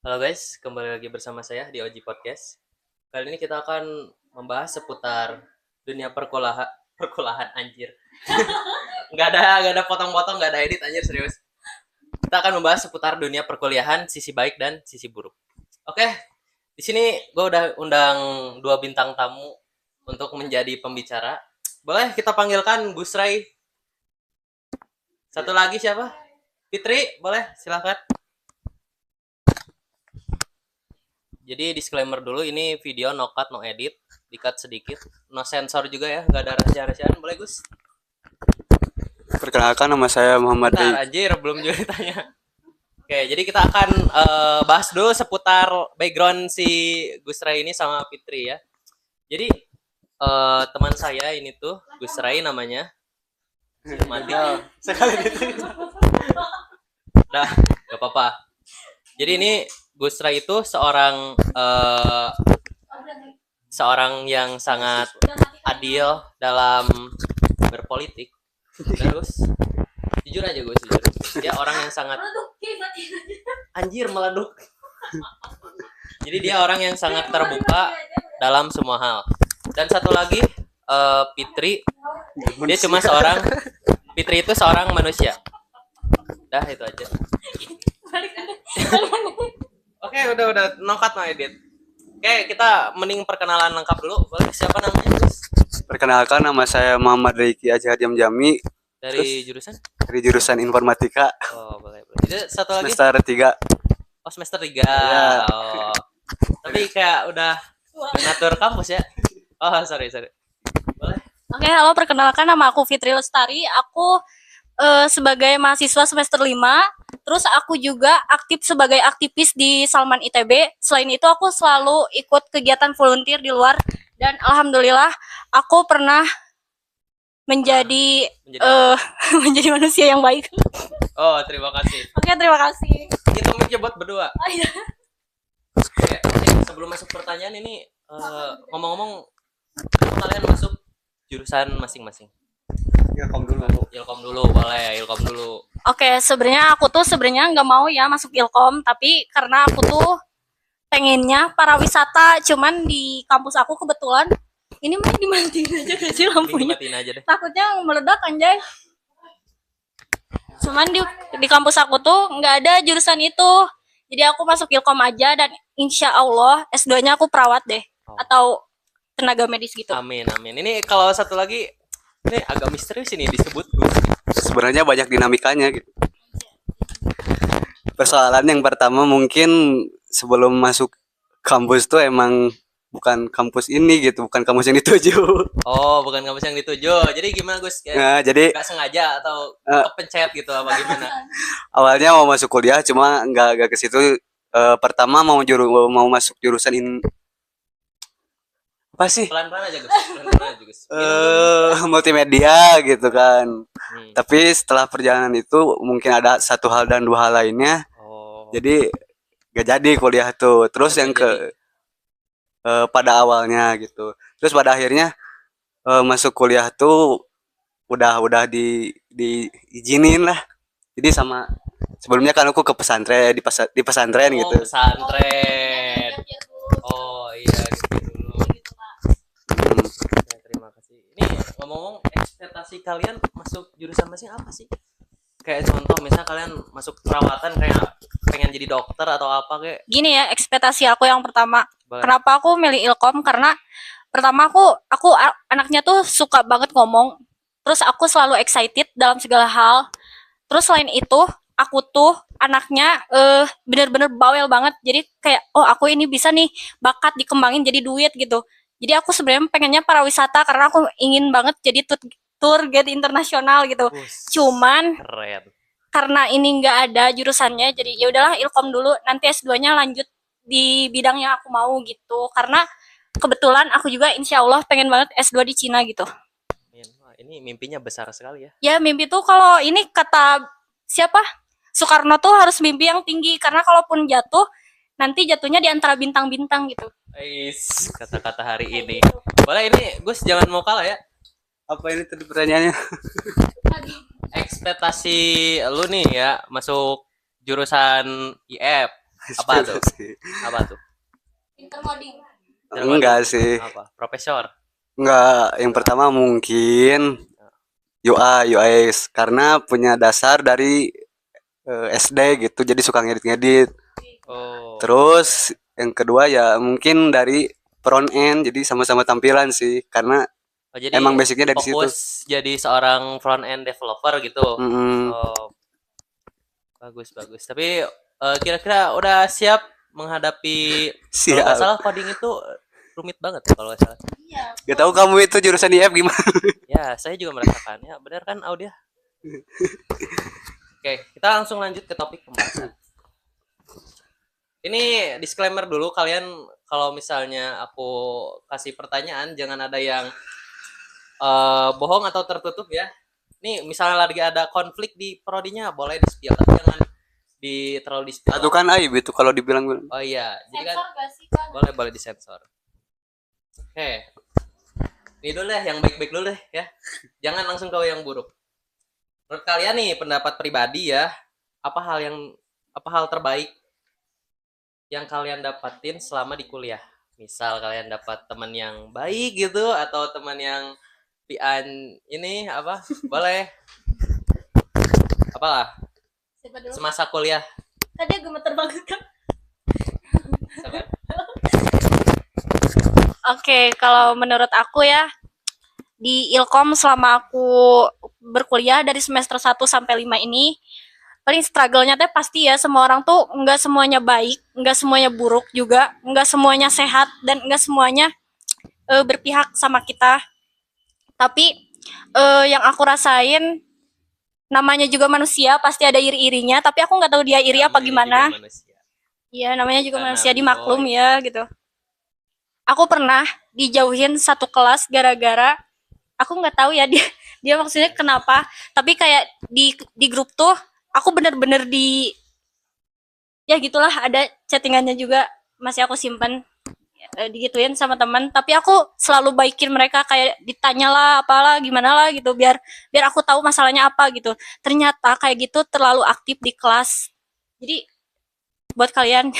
Halo guys, kembali lagi bersama saya di Oji Podcast. Kali ini kita akan membahas seputar dunia perkulahan anjir. Nggak ada potong-potong, nggak ada edit anjir, serius. Kita akan membahas seputar dunia perkuliahan, sisi baik dan sisi buruk. Oke, di sini gue udah undang 2 bintang tamu untuk menjadi pembicara. Boleh kita panggilkan Gus Ray. Satu lagi siapa? Fitri, boleh silakan. Jadi disclaimer dulu, ini video no cut, no edit, di-cut sedikit, no sensor juga ya, nggak ada rahasia-rahasiaan. Boleh Gus? Perkenalkan, nama saya Muhammad Bentar, anjir, belum juga ditanya. Oke, jadi kita akan bahas dulu seputar background si Gus Ray ini sama Fitri ya. Jadi teman saya ini tuh Gus Ray namanya. Mati. Sekali itu. Udah, gak apa-apa. Jadi ini Gus Ray itu seorang yang sangat adil dalam berpolitik. Terus jujur aja Gus, dia orang yang sangat anjir meleduk. Jadi dia orang yang sangat terbuka dalam semua hal. Dan satu lagi Fitri, dia cuma Fitri itu seorang manusia. Dah itu aja. Oke, udah no cut, no edit. Oke, kita mending perkenalan lengkap dulu. Boleh, siapa namanya, Gus? Perkenalkan, nama saya Muhammad Reiki Azhar Jamjami. Dari jurusan? Dari jurusan Informatika. Oh, boleh. Jadi satu lagi? Semester 3. Oh, semester 3. Ya. Oh. Tapi kayak udah ngatur kampus ya? Oh, sorry. Boleh. Oke, halo, perkenalkan nama aku Fitri Lestari. Aku sebagai mahasiswa semester 5. Terus aku juga aktif sebagai aktivis di Salman ITB. Selain itu aku selalu ikut kegiatan volunteer di luar. Dan alhamdulillah aku pernah menjadi menjadi manusia yang baik. Oh, terima kasih. Oke, terima kasih. Kita mic buat berdua. Oh, iya. Oke, sebelum masuk pertanyaan ini, ngomong-ngomong, kalian masuk jurusan masing-masing? Ilkom dulu, boleh. Ilkom dulu. Oke, sebenarnya aku tuh nggak mau ya masuk Ilkom, tapi karena aku tuh pengennya pariwisata, cuman di kampus aku kebetulan ini mah dimatiin aja gak sih lampunya? Dimatiin aja deh. Takutnya meledak anjay. Cuman di kampus aku tuh nggak ada jurusan itu. Jadi aku masuk Ilkom aja dan insya Allah S2-nya aku perawat deh. Atau tenaga medis gitu. Amin. Ini kalau satu lagi, ini agak misterius ini disebut Gus. Sebenarnya banyak dinamikanya gitu. Persoalan yang pertama mungkin sebelum masuk kampus tuh emang bukan kampus ini gitu, bukan kampus yang dituju. Oh, bukan kampus yang dituju. Jadi gimana Gus? Nah, jadi nggak sengaja atau kepencet gitu apa gimana? Awalnya mau masuk kuliah cuma nggak ke situ. Pertama mau masuk jurusan apa sih? Pelan-pelan aja Gus. Multimedia gitu kan. Tapi setelah perjalanan itu mungkin ada satu hal dan dua hal lainnya. Oh. Jadi gak jadi kuliah tuh. Terus yang pada awalnya gitu. Terus pada akhirnya masuk kuliah tuh udah diizinin lah. Jadi sama sebelumnya kan aku ke pesantren di pesantren gitu. Pesantren. Oh iya gitu dulu. Terima kasih. Ini ngomong-ngomong, ekspektasi kalian masuk jurusan masing apa sih? Kayak contoh misalnya kalian masuk perawatan kayak pengen jadi dokter atau apa kayak? Gini ya, ekspektasi aku yang pertama. Boleh. Kenapa aku milih Ilkom? Karena pertama aku anaknya tuh suka banget ngomong. Terus aku selalu excited dalam segala hal. Terus selain itu, aku tuh anaknya bener-bener bawel banget. Jadi kayak, oh aku ini bisa nih bakat dikembangin jadi duit gitu. Jadi aku sebenarnya pengennya pariwisata karena aku ingin banget jadi tour guide internasional gitu. Cuman keren. Karena ini nggak ada jurusannya, jadi ya udahlah Ilkom dulu. Nanti S2-nya lanjut di bidang yang aku mau gitu. Karena kebetulan aku juga insya Allah pengen banget S2 di Cina gitu. Wah, ini mimpinya besar sekali ya. Ya mimpi tuh kalau ini kata siapa? Soekarno tuh harus mimpi yang tinggi. Karena kalaupun jatuh, nanti jatuhnya di antara bintang-bintang gitu. Kata-kata hari ini. Boleh ini Gus jangan mau kalah ya. Apa ini tadi pertanyaannya? Ekspektasi lu nih ya masuk jurusan IF. Apa tuh? Apa tuh? Intercoding. Enggak sih. Apa? Profesor. Enggak, yang pertama mungkin UI, UX karena punya dasar dari SD gitu, jadi suka ngedit-ngedit. Oh. Terus yang kedua ya mungkin dari front end, jadi sama-sama tampilan sih, karena Oh, jadi emang basicnya dari situ. fokus jadi seorang front end developer gitu. Mm-mm. Oh, bagus. Tapi kira-kira udah siap menghadapi kalau nggak Siap. salah coding itu rumit banget ya kalau nggak salah. Iya. Gak tahu kamu itu jurusan IF gimana? Ya, saya juga merasakan. Ya, benar kan Audia? Oke, kita langsung lanjut ke topik pembahasan. Ini disclaimer dulu, kalian kalau misalnya aku kasih pertanyaan jangan ada yang bohong atau tertutup ya. Nih, misalnya lagi ada konflik di prodinya boleh di-spill, tapi jangan terlalu di-spill. Aduh kan aib itu kalau dibilang. Oh iya, jadi kan Sensor gak sih kan? boleh disensor. Oke. Ini dulu deh, yang baik-baik dulu deh ya. Jangan langsung ke yang buruk. Menurut kalian nih, pendapat pribadi ya, apa hal terbaik yang kalian dapatin selama di kuliah? Misal kalian dapat teman yang baik gitu atau teman yang pian ini apa? Boleh. Apalah Siapa dulu? semasa kuliah. Tadi gemeter banget kan? Sabar. Oke, kalau menurut aku ya, di Ilkom selama aku berkuliah dari semester 1 sampai 5 ini, paling struggle-nya teh pasti ya, semua orang tuh nggak semuanya baik, nggak semuanya buruk juga, nggak semuanya sehat, dan nggak semuanya berpihak sama kita. Tapi yang aku rasain, namanya juga manusia, pasti ada iri-irinya, tapi aku nggak tahu dia iri apa Namanya gimana. juga manusia. Iya, namanya juga Tanah manusia, dimaklum boy. ya gitu. Aku pernah dijauhin satu kelas gara-gara aku nggak tahu ya dia maksudnya kenapa, tapi kayak di grup tuh aku bener-bener ya gitulah, ada chattingannya juga masih aku simpan, digituin sama teman, tapi aku selalu baikin mereka, kayak ditanya lah apalah gimana lah gitu, biar aku tahu masalahnya apa gitu. Ternyata kayak gitu terlalu aktif di kelas. Jadi buat kalian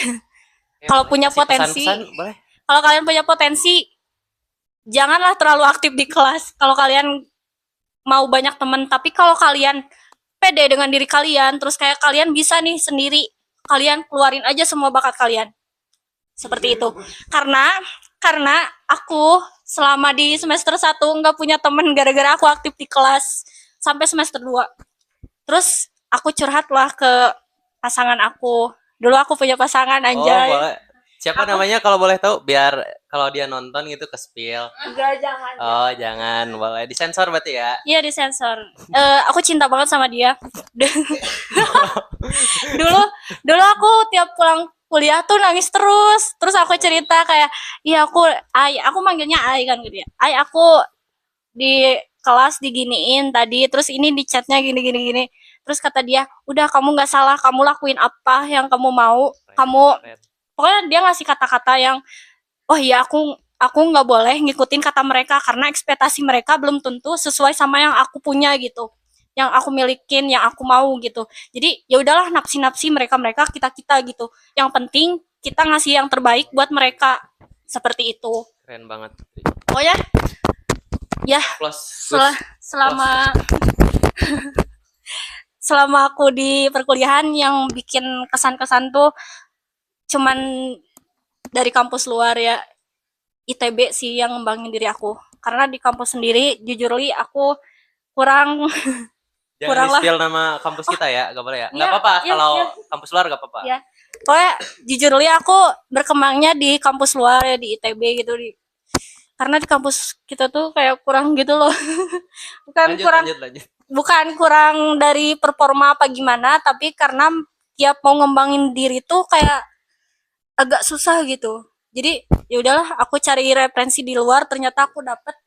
kalau Boleh punya kasih potensi, pesan-pesan, boleh. kalau kalian punya potensi, janganlah terlalu aktif di kelas. Kalau kalian mau banyak teman, tapi kalau kalian pede dengan diri kalian, terus kayak kalian bisa nih sendiri, kalian keluarin aja semua bakat kalian. Seperti itu. Karena aku selama di semester 1 nggak punya teman gara-gara aku aktif di kelas sampai semester 2. Terus aku curhat lah ke pasangan aku. Dulu aku punya pasangan, Oh, anjay. boleh. Siapa namanya kalau boleh tahu, biar kalau dia nonton gitu ke spill. Enggak, jangan. Oh, jangan. Boleh disensor berarti ya. Iya, disensor. Aku cinta banget sama dia. dulu aku tiap pulang kuliah tuh nangis terus. Terus aku cerita kayak, iya aku manggilnya Ai kan gitu ya. Ai, aku di kelas diginiin tadi, terus ini di chatnya gini. Terus kata dia, udah kamu nggak salah, kamu lakuin apa yang kamu mau. Keren. Pokoknya dia ngasih kata-kata yang, oh iya, aku nggak boleh ngikutin kata mereka karena ekspektasi mereka belum tentu sesuai sama yang aku punya gitu, yang aku milikin, yang aku mau gitu. Jadi ya udahlah, napsi mereka kita gitu. Yang penting kita ngasih yang terbaik buat mereka, seperti itu. Keren banget. Pokoknya ya, Plus. selama aku di perkuliahan, yang bikin kesan-kesan tuh cuman dari kampus luar ya, ITB sih yang ngembangin diri aku. Karena di kampus sendiri, jujur li aku kurang. Jangan kurang lah. di-spill nama kampus kita ya, gak boleh ya. Nggak Iya, apa-apa iya, kalau iya. kampus luar gak apa-apa. Iya. Pokoknya jujur li aku berkembangnya di kampus luar ya, di ITB gitu. Karena di kampus kita tuh kayak kurang gitu loh. Lanjut. Bukan kurang dari performa apa gimana, tapi karena tiap mau ngembangin diri tuh kayak agak susah gitu. Jadi ya udahlah, aku cari referensi di luar, ternyata aku dapet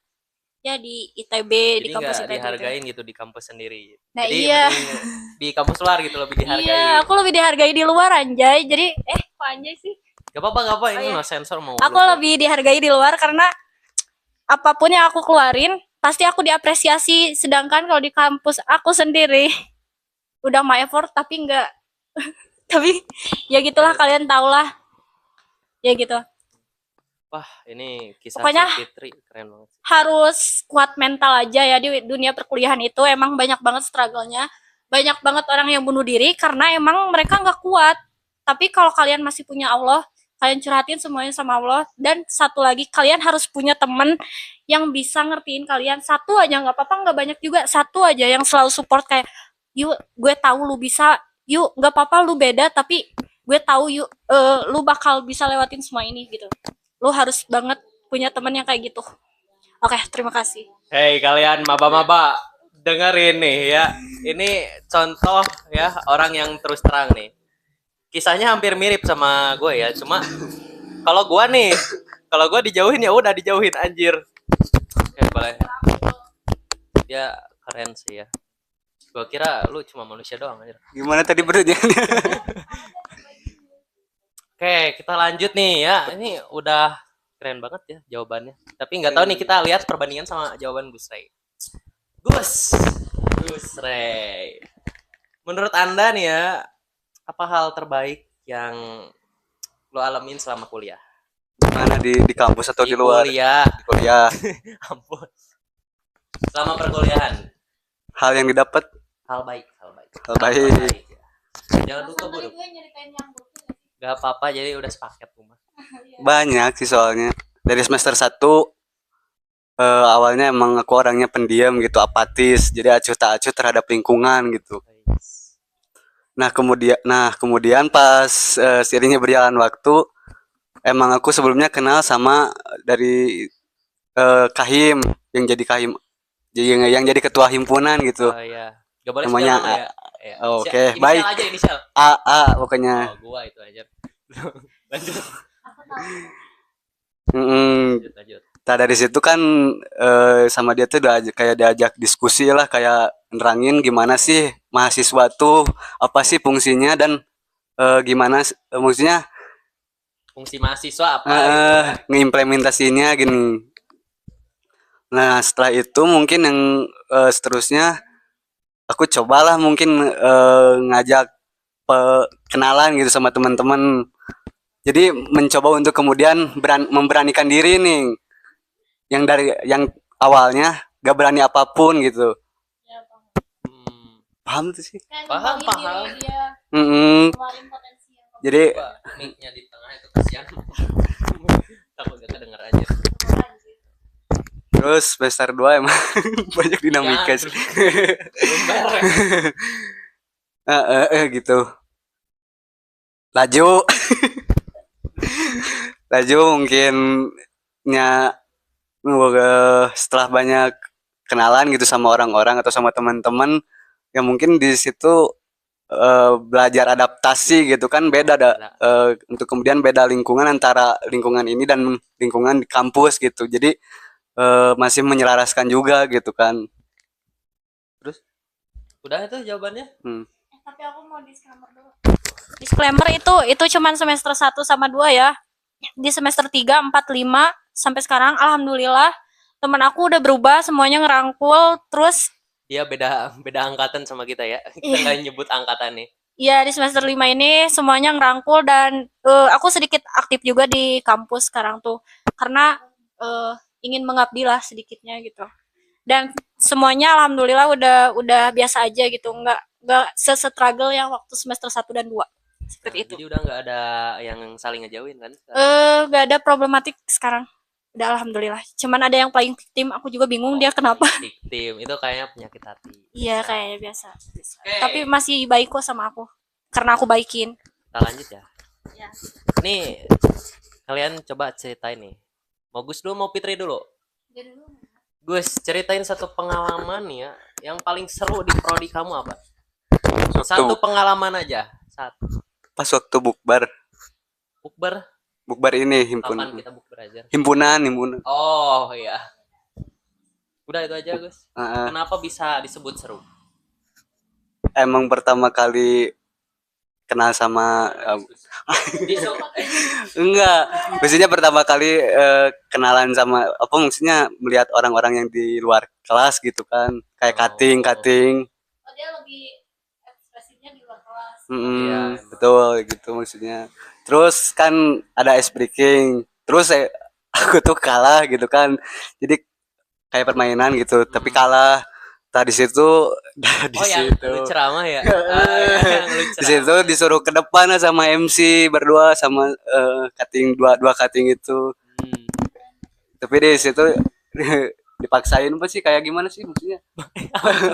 ya di ITB, Jadi di kampus nggak ITB. dihargain gitu di kampus sendiri. Nah, Jadi iya. mending di kampus luar gitu lebih dihargai. Iya, aku lebih dihargai di luar, anjay. Jadi kok anjay sih? Gak apa-apa ini iya. no sensor mau. Aku lebih dihargai di luar karena apapun yang aku keluarin pasti aku diapresiasi, sedangkan kalau di kampus aku sendiri udah my effort tapi Tapi ya gitulah, kalian tau lah. Ya gitu. Wah, ini kisah Pokoknya si Fitri keren banget. harus kuat mental aja ya di dunia perkuliahan itu. Emang banyak banget struggle-nya. Banyak banget orang yang bunuh diri karena emang mereka nggak kuat. Tapi kalau kalian masih punya Allah, kalian curhatin semuanya sama Allah. Dan satu lagi, kalian harus punya temen yang bisa ngertiin kalian. Satu aja, nggak apa-apa, nggak banyak juga. Satu aja yang selalu support kayak, yuk gue tahu lu bisa, yuk nggak apa-apa lu beda, tapi gue tahu yuk lu bakal bisa lewatin semua ini gitu. Lu harus banget punya temen yang kayak gitu. Oke, terima kasih. Hei kalian maba-maba, dengerin nih ya. Ini contoh ya orang yang terus terang nih. Kisahnya hampir mirip sama gue ya, cuma kalau gue nih, kalau gue dijauhin ya udah dijauhin anjir. Oke, boleh. Dia keren sih ya. Gue kira lu cuma manusia doang anjir. Gimana tadi pertanyaannya? Oke, kita lanjut nih ya. Ini udah keren banget ya jawabannya. Tapi nggak tahu nih, kita lihat perbandingan sama jawaban Gus Ray. Gus Ray. Menurut Anda nih ya, apa hal terbaik yang lo alamin selama kuliah? Mana di kampus atau di luar? Kuliah. Di kuliah. Ampun. Selama perkuliahan, Hal yang didapat, hal baik. hal baik. Jangan lupa buruk. Gak apa-apa, jadi udah sepaket rumah. Banyak sih soalnya. Dari semester 1 awalnya emang aku orangnya pendiam gitu, apatis. Jadi acuh tak acuh terhadap lingkungan gitu. Nah, kemudian pas seiringnya berjalan waktu, emang aku sebelumnya kenal sama dari Kahim yang jadi Kahim, yang jadi ketua himpunan gitu. Oh iya. Gak boleh Namanya sebut nama ya. Ya. Oke, Inisial baik. aja inisial. A pokoknya. Oh, gua itu aja. Lanjut. Lanjut. Nah, dari situ kan sama dia tuh udah kayak diajak diskusi lah, kayak nerangin gimana sih mahasiswa tuh, apa sih fungsinya, dan gimana maksudnya Fungsi mahasiswa apa gitu. ngeimplementasinya gini. Nah, setelah itu mungkin yang seterusnya aku cobalah mungkin ngajak kenalan gitu sama teman-teman. Jadi mencoba untuk kemudian memberanikan diri nih, yang awalnya gak berani apapun gitu. Paham tuh sih? Paham. Jadi Mic-nya di tengah itu kasihan. Takut gak kedenger aja. terus semester 2 emang banyak dinamika sih. Gitu. Laju mungkinnya setelah banyak kenalan gitu sama orang-orang atau sama teman-teman, ya mungkin di situ belajar adaptasi gitu kan, beda untuk kemudian beda lingkungan antara lingkungan ini dan lingkungan di kampus gitu. Jadi masih menyelaraskan juga gitu kan. Terus udah itu jawabannya? Tapi aku mau disclaimer dulu. Disclaimer itu cuman semester 1 sama 2 ya. Di semester 3, 4, 5 sampai sekarang alhamdulillah teman aku udah berubah, semuanya ngerangkul. Terus Dia beda angkatan sama kita ya. Kita nggak nyebut angkatan nih. ya di semester 5 ini semuanya ngerangkul, dan aku sedikit aktif juga di kampus sekarang tuh. Karena ingin mengabdi lah sedikitnya gitu. Dan semuanya alhamdulillah udah biasa aja gitu, nggak se-struggle yang waktu semester 1 dan 2 seperti itu. Jadi udah nggak ada yang saling ngejauhin kan? Nggak ada problematik sekarang, udah alhamdulillah. Cuman ada yang paling victim, aku juga bingung dia kenapa. Victim itu kayaknya penyakit hati. Iya kayaknya biasa. Tapi masih baik kok sama aku karena aku baikin. Kita lanjut ya. Ya. Nih kalian coba ceritain nih. Mau Gus dulu, mau Fitri dulu? Gus, ceritain satu pengalaman nih ya, yang paling seru di prodi kamu apa? Satu pengalaman aja. Satu. Pas waktu bukber ini Kapan kita bukber aja? himpunan. Oh iya. Udah itu aja Gus. Kenapa bisa disebut seru? Emang pertama kali kenal sama enggak, maksudnya pertama kali kenalan sama apa, maksudnya melihat orang-orang yang di luar kelas gitu kan, kayak cutting. Oh, dia lebih ekspresinya di luar kelas. Iya, betul gitu maksudnya. Terus kan ada ice breaking. Terus aku tuh kalah gitu kan. Jadi kayak permainan gitu, tapi kalah. Tadi situ di Oh, yang situ. lu ceramah ya? Ah, yang lu Di situ ceramah. disuruh ke depan sama MC berdua sama cutting dua cutting itu. Hmm. Tapi di situ dipaksain apa sih kayak gimana sih maksudnya?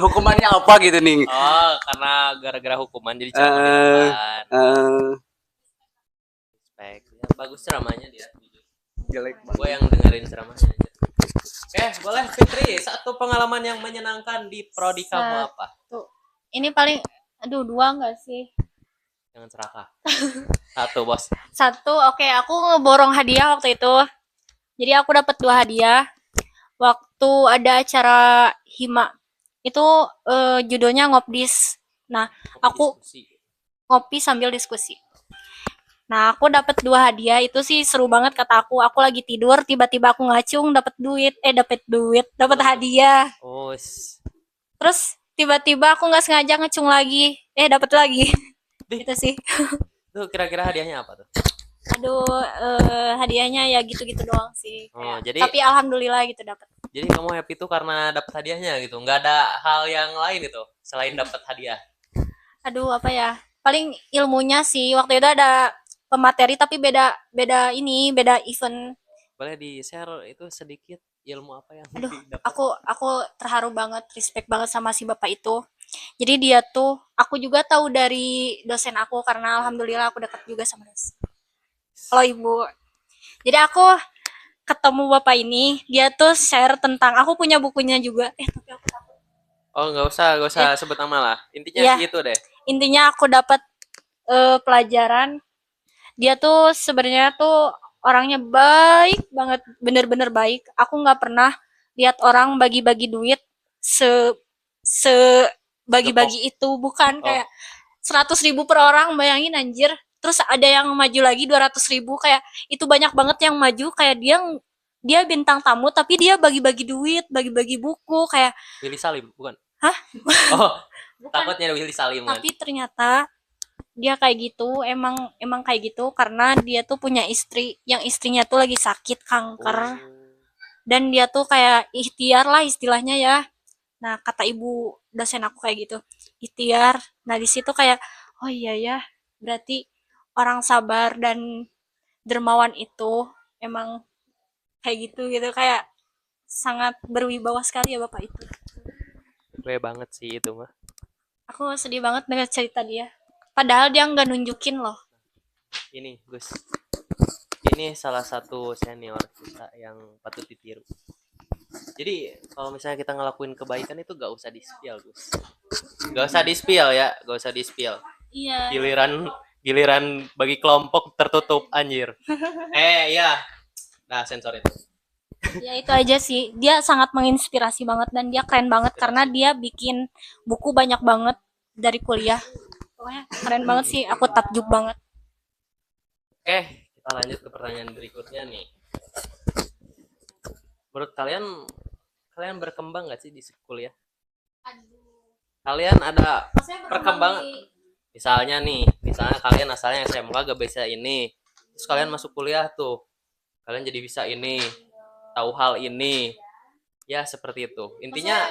Hukumannya apa gitu nih? Oh, karena gara-gara hukuman jadi ceramah di Eh depan. eh, Respect. Ya, bagus ceramahnya dia. jelek Gue yang dengerin ceramahnya aja. Oke, boleh Fitri, satu pengalaman yang menyenangkan di prodi kamu apa? Tuh. Ini paling, aduh, dua nggak sih? Jangan serakah. Satu, Bos. Satu, oke, aku ngeborong hadiah waktu itu. Jadi aku dapat 2 hadiah waktu ada acara hima. Itu judulnya ngopdis. Nah, aku Diskusi. ngopi sambil diskusi. Nah, aku dapat 2 hadiah itu sih seru banget kata aku. Aku lagi tidur, tiba-tiba aku ngacung dapat hadiah. Oh, Terus tiba-tiba aku nggak sengaja ngacung lagi, dapat lagi. Dih. Itu sih. tuh kira-kira hadiahnya apa tuh? Aduh, hadiahnya ya gitu-gitu doang sih. Oh, Kayak, jadi tapi alhamdulillah gitu dapat. jadi kamu happy tuh karena dapat hadiahnya gitu. Nggak ada hal yang lain itu selain dapat hadiah. Aduh, apa ya? Paling ilmunya sih. Waktu itu ada pemateri tapi beda beda ini, beda event. Boleh di-share itu sedikit ilmu apa yang Aduh, didapat? aku terharu banget, respect banget sama si bapak itu. Jadi dia tuh, aku juga tahu dari dosen aku karena alhamdulillah aku dekat juga sama dosen. Halo ibu. Jadi aku ketemu bapak ini, dia tuh share tentang, aku punya bukunya juga. Tapi aku takut. Oh, nggak usah sebut nama lah. Intinya Iya. sih itu deh. Intinya aku dapat pelajaran. Dia tuh sebenarnya tuh orangnya baik banget, bener-bener baik. Aku nggak pernah lihat orang bagi-bagi duit se se bagi-bagi itu, bukan Oh. kayak 100.000 per orang, bayangin anjir. Terus ada yang maju lagi 200.000, kayak itu banyak banget yang maju, kayak dia bintang tamu tapi dia bagi-bagi duit, bagi-bagi buku kayak Willy Salim, bukan? Hah? Oh, bukan. takutnya Willy Salim kan. Tapi ternyata dia kayak gitu, emang kayak gitu karena dia tuh punya istri yang istrinya tuh lagi sakit kanker, Oh. dan dia tuh kayak ikhtiar lah istilahnya ya. Nah, kata ibu dosen aku kayak gitu, ikhtiar. Nah, di situ kayak, oh iya ya, berarti orang sabar dan dermawan itu emang kayak gitu kayak sangat berwibawa sekali ya bapak itu. Gue banget sih itu mah. Aku sedih banget dengan cerita dia. Padahal dia nggak nunjukin loh. Ini Gus, ini salah satu senior kita yang patut ditiru. Jadi kalau misalnya kita ngelakuin kebaikan itu gak usah di-spill, Gus. Gak usah di-spill ya, gak usah di-spill. Iya. Giliran bagi kelompok tertutup anjir. Ya. Nah, sensor itu. Ya itu aja sih. Dia sangat menginspirasi banget dan dia keren banget karena dia bikin buku banyak banget dari kuliah. Pokoknya keren banget sih. Aku takjub banget. Oke, kita lanjut ke pertanyaan berikutnya nih. Menurut kalian berkembang nggak sih di kuliah? Kalian ada perkembangan? Misalnya kalian asalnya SMK gak bisa ini, terus kalian masuk kuliah tuh, kalian jadi bisa ini, tahu hal ini, ya seperti itu. Intinya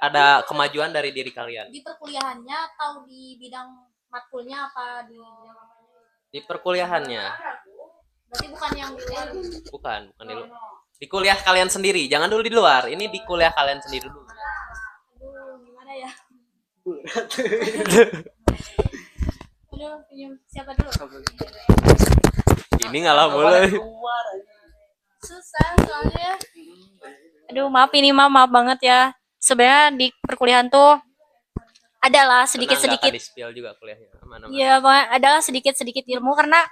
ada kemajuan dari diri kalian. Di perkuliahannya atau di bidang matkulnya apa di bidang apanya? Di perkuliahannya. Berarti bukan yang di luar. Bukan di luar. Di kuliah kalian sendiri, jangan dulu di luar. Ini di kuliah kalian sendiri dulu. Aduh, gimana ya? Aduh, siapa dulu? Ini ngalah mulai. Susah soalnya. Aduh, maaf banget ya. Sebenarnya di perkuliahan tuh adalah sedikit-sedikit. Di spill juga kuliahnya. Aman-aman. Iya, adalah sedikit-sedikit ilmu karena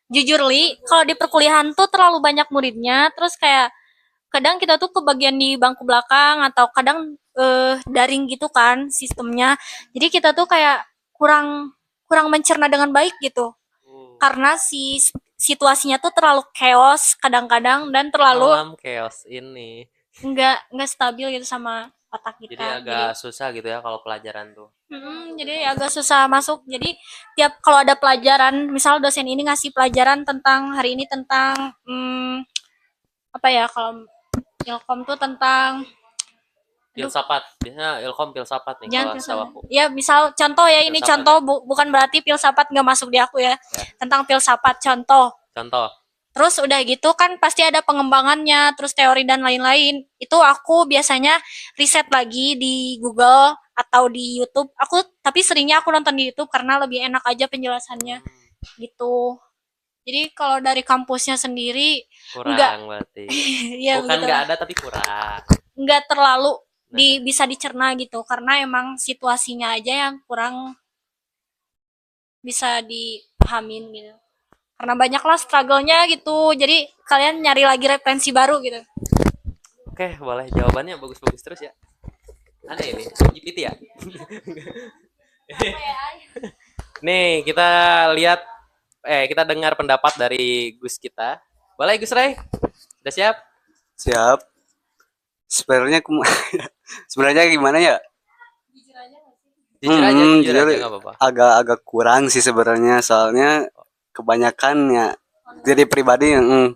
jujur Li, kalau di perkuliahan tuh terlalu banyak muridnya, terus kayak kadang kita tuh kebagian di bangku belakang atau kadang daring gitu kan sistemnya. Jadi kita tuh kayak kurang mencerna dengan baik gitu. Karena si situasinya tuh terlalu chaos kadang-kadang dan terlalu Malam chaos ini. nggak stabil gitu sama otak kita. Jadi agak susah gitu ya kalau pelajaran tuh. Jadi agak susah masuk. Jadi tiap kalau ada pelajaran, misal dosen ini ngasih pelajaran tentang hari ini tentang apa ya, kalau Ilkom tuh tentang Filsafat. Biasanya Ilkom filsafat nih jangan kalau setahu filsafat. aku. Ya, misal contoh ya, ini Filsafat contoh bukan berarti filsafat nggak masuk di aku ya. Tentang filsafat contoh. Contoh. Terus udah gitu kan pasti ada pengembangannya, terus teori dan lain-lain. Itu aku biasanya riset lagi di Google atau di YouTube. Tapi seringnya aku nonton di YouTube karena lebih enak aja penjelasannya gitu. Jadi kalau dari kampusnya sendiri Kurang berarti. ya Bukan gitu nggak lah. ada tapi kurang. Nggak terlalu bisa dicerna gitu karena emang situasinya aja yang kurang bisa dipahamin gitu. Karena banyak lah struggle-nya gitu. Jadi kalian nyari lagi referensi baru gitu. Oke, boleh jawabannya bagus-bagus terus ya. Aneh ini, GPT ya. Nih, kita lihat kita dengar pendapat dari Gus kita. Boleh Gus Ray? Udah siap? Siap. Sebenarnya sebenarnya gimana ya? Jujur aja, jujur jujur, aja nggak apa-apa. agak kurang sih sebenarnya, soalnya kebanyakan ya jadi pribadi yang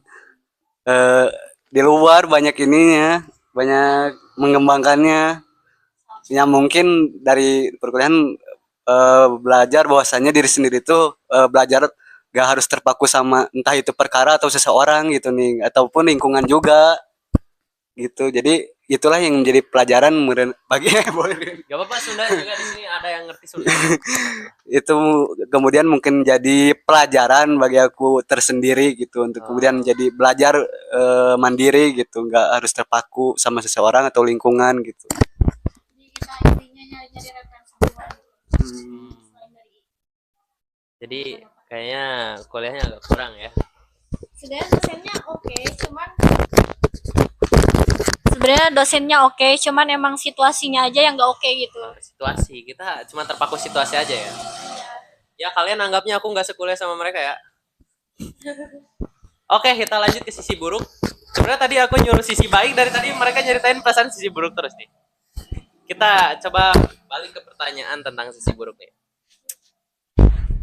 di luar banyak ininya, banyak mengembangkannya. Ya mungkin dari perkuliahan belajar bahwasannya diri sendiri itu belajar gak harus terpaku sama entah itu perkara atau seseorang gitu nih, ataupun lingkungan juga gitu. Jadi itulah yang menjadi pelajaran bagi boleh Gak apa-apa, Sunda juga di sini ada yang ngerti Sunda. itu kemudian mungkin jadi pelajaran bagi aku tersendiri gitu, untuk kemudian jadi belajar mandiri gitu, nggak harus terpaku sama seseorang atau lingkungan gitu. Jadi kita intinya nyari referensi baru. Jadi kayaknya kuliahnya agak kurang ya. Sebenarnya dosennya oke, cuman emang situasinya aja yang nggak oke gitu. Situasi, kita cuma terpaku situasi aja ya. Ya kalian anggapnya aku nggak sekuliah sama mereka ya. Oke, kita lanjut ke sisi buruk. Sebenarnya tadi aku nyuruh sisi baik, dari tadi mereka nyeritain perasaan sisi buruk terus nih. Kita coba balik ke pertanyaan tentang sisi buruk nih.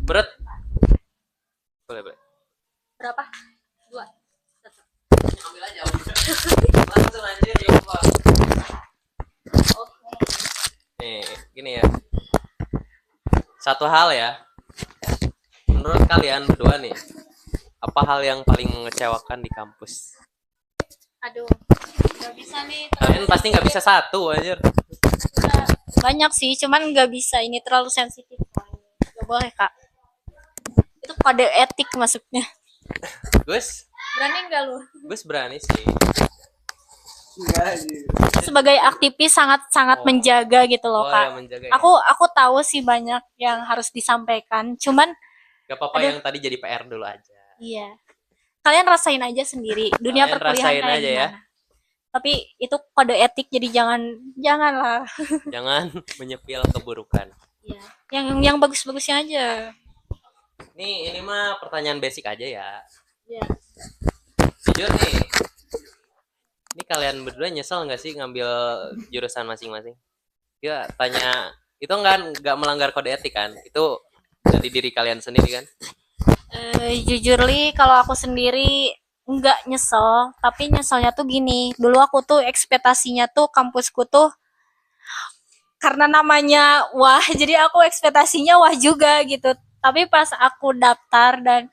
Berat. Boleh. Berapa? 2. Ambil aja. Langsung aja ya, Pak. Nih, gini ya. Satu hal ya. Menurut kalian berdua nih, apa hal yang paling mengecewakan di kampus? Aduh, nggak bisa nih. Kalian pasti nggak bisa satu aja. Banyak sih, cuman nggak bisa. Ini terlalu sensitif. Nggak boleh, Kak. Itu kode etik masuknya. Gus, Berani nggak lu? Gus berani sih. Sebagai aktivis sangat menjaga gitu loh, Kak. Ya, menjaga ya. Aku tahu sih banyak yang harus disampaikan, cuman gak apa-apa yang tadi jadi PR dulu aja. iya. Kalian rasain aja sendiri dunia Kalian perkuliahan rasain kayak aja gimana. ya. Tapi itu kode etik, jadi janganlah. Jangan menyepil keburukan. Iya. Yang bagus-bagusnya aja. Nih, ini mah pertanyaan basic aja ya. Iya. Jujur nih. Ini kalian berdua nyesel nggak sih ngambil jurusan masing-masing? Ya, tanya itu nggak melanggar kode etik kan? Itu dari diri kalian sendiri kan? Jujur li, kalau aku sendiri nggak nyesel, tapi nyeselnya tuh gini. Dulu aku tuh ekspektasinya tuh kampusku tuh karena namanya wah, jadi aku ekspektasinya wah juga gitu. Tapi pas aku daftar dan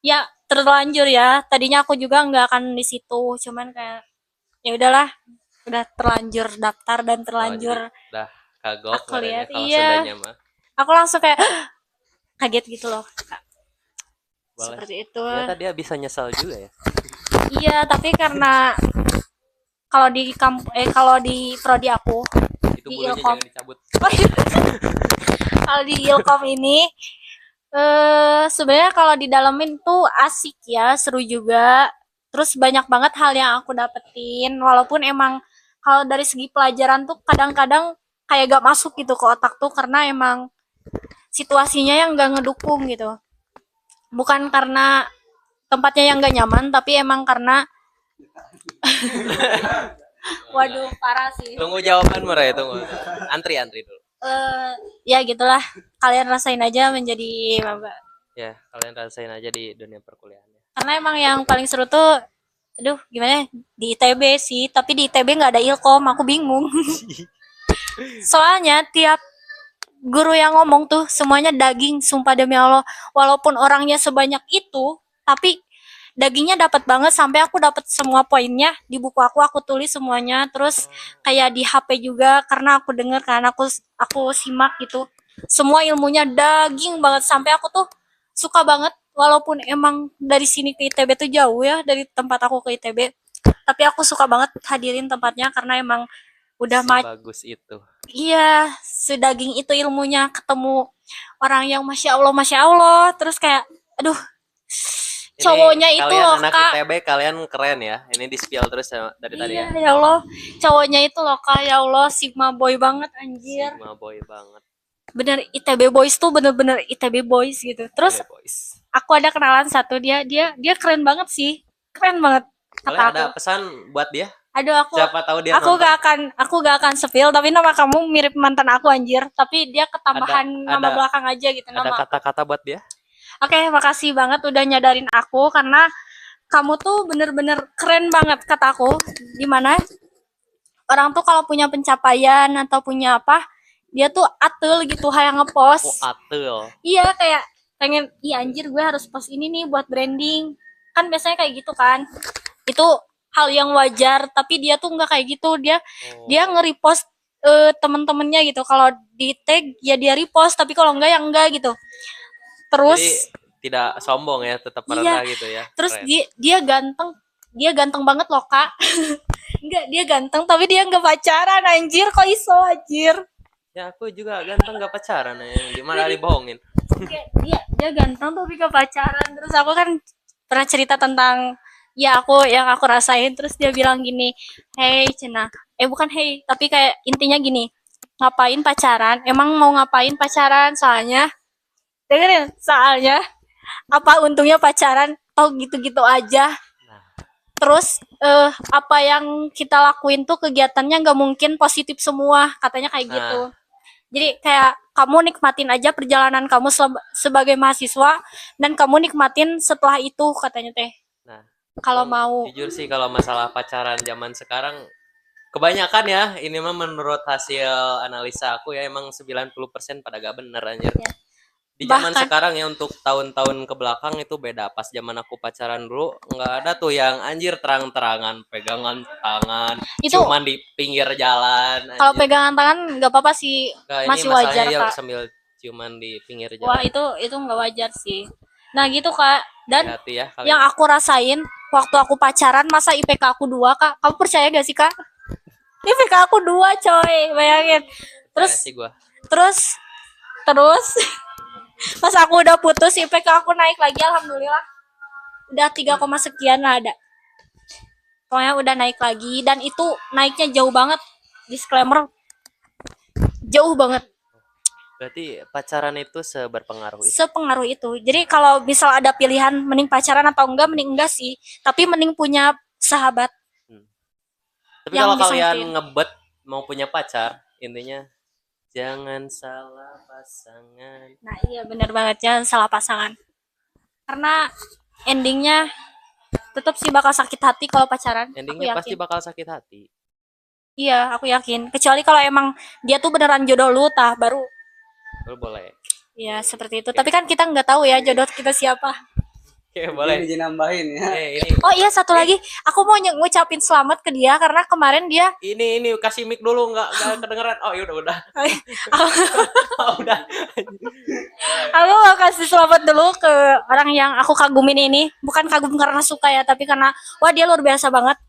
ya terlanjur ya. Tadinya aku juga nggak akan di situ, cuman kayak ya udahlah, udah terlanjur daftar dan terlanjur udah kagok aku lihat, kalau iya. Sundanya mah. Aku langsung kayak kaget gitu loh. Boleh. Seperti itu. Ternyata dia bisa nyesal juga ya. Iya, tapi karena kalau di prodi aku Itu di bulunya Ilkom. jangan dicabut. Kalau di Ilkom ini sebenarnya kalau didalemin tuh asik ya, seru juga. Terus banyak banget hal yang aku dapetin, walaupun emang kalau dari segi pelajaran tuh kadang-kadang kayak gak masuk gitu ke otak tuh, karena emang situasinya yang gak ngedukung gitu. Bukan karena tempatnya yang gak nyaman, tapi emang karena waduh, parah sih. Tunggu jawaban Murai, tunggu. Antri dulu. Ya gitulah, kalian rasain aja menjadi maba. Ya, kalian rasain aja di dunia perkuliahan. Karena emang yang paling seru tuh, aduh gimana ya, di ITB sih, tapi di ITB nggak ada ilkom, aku bingung. Soalnya tiap guru yang ngomong tuh semuanya daging, sumpah demi Allah. Walaupun orangnya sebanyak itu, tapi dagingnya dapat banget sampai aku dapat semua poinnya di buku aku tulis semuanya. Terus kayak di HP juga karena aku denger kan aku simak gitu. Semua ilmunya daging banget sampai aku tuh suka banget walaupun emang dari sini ke ITB tuh jauh ya dari tempat aku ke ITB. Tapi aku suka banget hadirin tempatnya karena emang udah Sebagus itu. iya, sedaging itu ilmunya ketemu orang yang masya Allah terus kayak aduh Ini cowoknya itu kalian loh anak kak. ITB, kalian keren ya. Ini di spill terus dari tadi Iya ya. ya Allah, cowoknya itu loh kak, ya Allah Sigma boy banget anjir. Sigma boy banget. Bener ITB boys tuh bener-bener ITB boys gitu. Terus Iya, boys. aku ada kenalan satu, dia keren banget sih, keren banget kata Kalian aku. ada pesan buat dia? Aduh Siapa tahu dia aku nonton. aku gak akan spill tapi nama kamu mirip mantan aku anjir, tapi dia ketambahan nama ada- belakang aja gitu Ada nama. kata-kata buat dia? Oke, makasih banget udah nyadarin aku karena kamu tuh bener-bener keren banget kata aku. Dimana orang tuh kalau punya pencapaian atau punya apa, dia tuh atul gitu hayang Oh, ngepost. atul. Iya kayak pengen, iya anjir gue harus post ini nih buat branding. Kan biasanya kayak gitu kan. Itu hal yang wajar, tapi dia tuh nggak kayak gitu. Dia nge-repost temen-temennya gitu. Kalau di tag ya dia repost, tapi kalau enggak ya enggak gitu. Terus Jadi tidak sombong ya, tetap iya, merendah gitu ya. terus Keren. dia ganteng banget loh kak. Enggak, dia ganteng tapi dia nggak pacaran anjir, kok iso anjir. Ya aku juga ganteng gak pacaran ya. Gimana dibohongin? Kayak dia ganteng tapi gak pacaran. Terus aku kan pernah cerita tentang ya yang aku rasain, terus dia bilang gini, hey cina, bukan hey, tapi kayak intinya gini, ngapain pacaran, emang mau ngapain pacaran, soalnya dengerin, soalnya apa untungnya pacaran, tau gitu-gitu aja. Nah, Terus apa yang kita lakuin tuh kegiatannya nggak mungkin positif semua, katanya kayak Nah. gitu. Jadi kayak kamu nikmatin aja perjalanan kamu sebagai mahasiswa, dan kamu nikmatin setelah itu, katanya teh. Nah, Kalau mau jujur sih kalau masalah pacaran zaman sekarang kebanyakan ya, ini mah menurut hasil analisa aku ya emang 90% pada gak bener anjir. Ya. Di zaman Bahkan- sekarang ya untuk tahun-tahun ke belakang itu beda. Pas zaman aku pacaran dulu nggak ada tuh yang anjir terang-terangan pegangan tangan, itu cuman di pinggir jalan. kalau anjir. pegangan tangan nggak apa-apa sih, Nggak, masih ini masalahnya wajar ya kak. sambil cuman di pinggir Wah jalan. itu nggak wajar sih. Nah gitu kak. Dan Hati-hati ya kalian. yang aku rasain waktu aku pacaran, masa IPK aku 2 kak. Kamu percaya gak sih kak? IPK aku 2 coy, bayangin. Terus Percaya sih gua. terus pas aku udah putus IPK aku naik lagi, alhamdulillah. Udah 3, sekian lah ada. Pokoknya udah naik lagi, dan itu naiknya jauh banget. Disclaimer, jauh banget. Berarti pacaran itu seberpengaruh itu. Sepengaruh itu. Jadi kalau misal ada pilihan mending pacaran atau enggak, mending enggak sih. Tapi mending punya sahabat. Tapi yang kalau bisa kalian ngertiin. ngebet mau punya pacar, intinya jangan salah pasangan. Nah iya benar banget, jangan salah pasangan. Karena endingnya tetap sih bakal sakit hati kalau pacaran. Endingnya aku pasti yakin. bakal sakit hati. Iya, aku yakin. Kecuali kalau emang dia tuh beneran jodoh lu, tah baru. Lu boleh. Ya seperti itu. Tapi kan kita nggak tahu ya jodoh kita siapa. Oke, boleh. Izin nambahin ya. Ini Oh iya, satu lagi, aku mau ngucapin selamat ke dia karena kemarin dia ini kasih mic dulu nggak kedengeran. Oh, ya udah. Oh, udah. aku mau kasih selamat dulu ke orang yang aku kagumin ini. Bukan kagum karena suka ya, tapi karena wah dia luar biasa banget.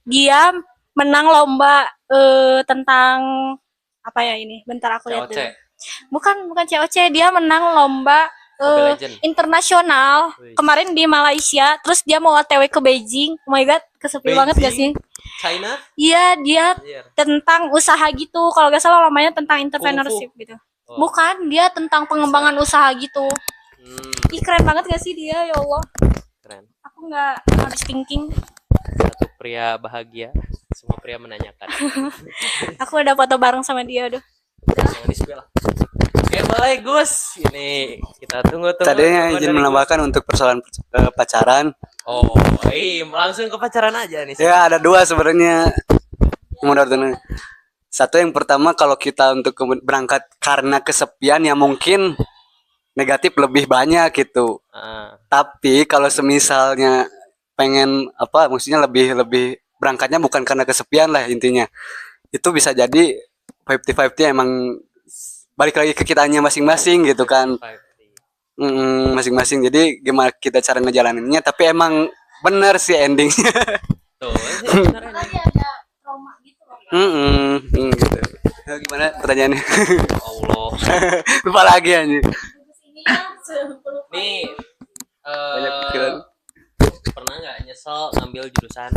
Dia menang lomba tentang apa ya ini? Bentar aku lihat COC. dulu. Bukan COC, dia menang lomba Mobile Legend. internasional Wih. kemarin di Malaysia. Terus dia mau OTW ke Beijing. Oh my god, kesepi banget gak sih? China? Iya, dia Anjir. tentang usaha gitu. Kalau gak salah namanya tentang entrepreneurship gitu. Oh. Bukan, dia tentang pengembangan usaha gitu. Ih, keren banget gak sih dia, ya Allah. Keren. Aku nggak habis thinking. Satu pria bahagia. Semua pria menanyakan. Aku udah foto bareng sama dia, aduh. Jangan di spill. Oke, boleh Gus. Ini kita tunggu. Tadinya tunggu izin dari menambahkan untuk persoalan pacaran. Gus. Oh, langsung ke pacaran aja nih. Ya ada dua sebenarnya menurut ini. Satu yang pertama kalau kita untuk berangkat karena kesepian ya mungkin negatif lebih banyak gitu. Ah, Tapi kalau semisalnya pengen apa maksudnya lebih lebih berangkatnya bukan karena kesepian lah intinya. Itu bisa jadi 50-50 emang balik lagi ke kitanya masing-masing gitu kan. 50. Masing-masing. Jadi gimana kita cara ngejalaninnya tapi emang bener sih endingnya. Tuh, sih bener Karena ini. dia ada trauma gitu loh. Gitu. Gimana pertanyaannya? Allah. Lupa lagi aja. Terus ini ya sebelum Nih, Banyak pikiran. pernah nggak nyesel ngambil jurusan?